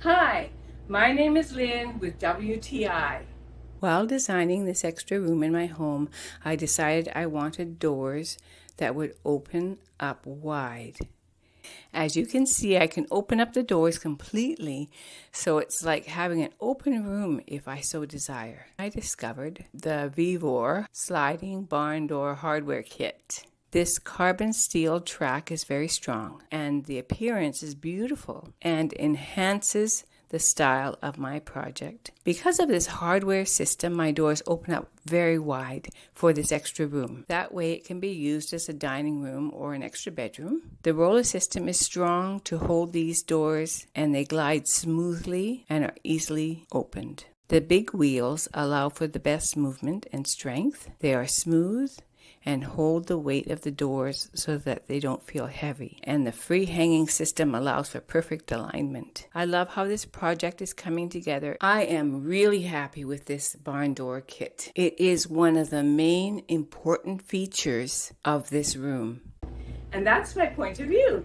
Hi, my name is Lynn with WTI. While designing this extra room in my home, I decided I wanted doors that would open up wide. As you can see, I can open up the doors completely, so it's like having an open room if I so desire. I discovered the VEVOR sliding barn door hardware kit. This carbon steel track is very strong, and the appearance is beautiful and enhances the style of my project. Because of this hardware system, my doors open up very wide for this extra room. That way it can be used as a dining room or an extra bedroom. The roller system is strong to hold these doors, and they glide smoothly and are easily opened. The big wheels allow for the best movement and strength. They are smooth and hold the weight of the doors so that they don't feel heavy. And the free hanging system allows for perfect alignment. I love how this project is coming together. I am really happy with this barn door kit. It is one of the main important features of this room. And that's my point of view.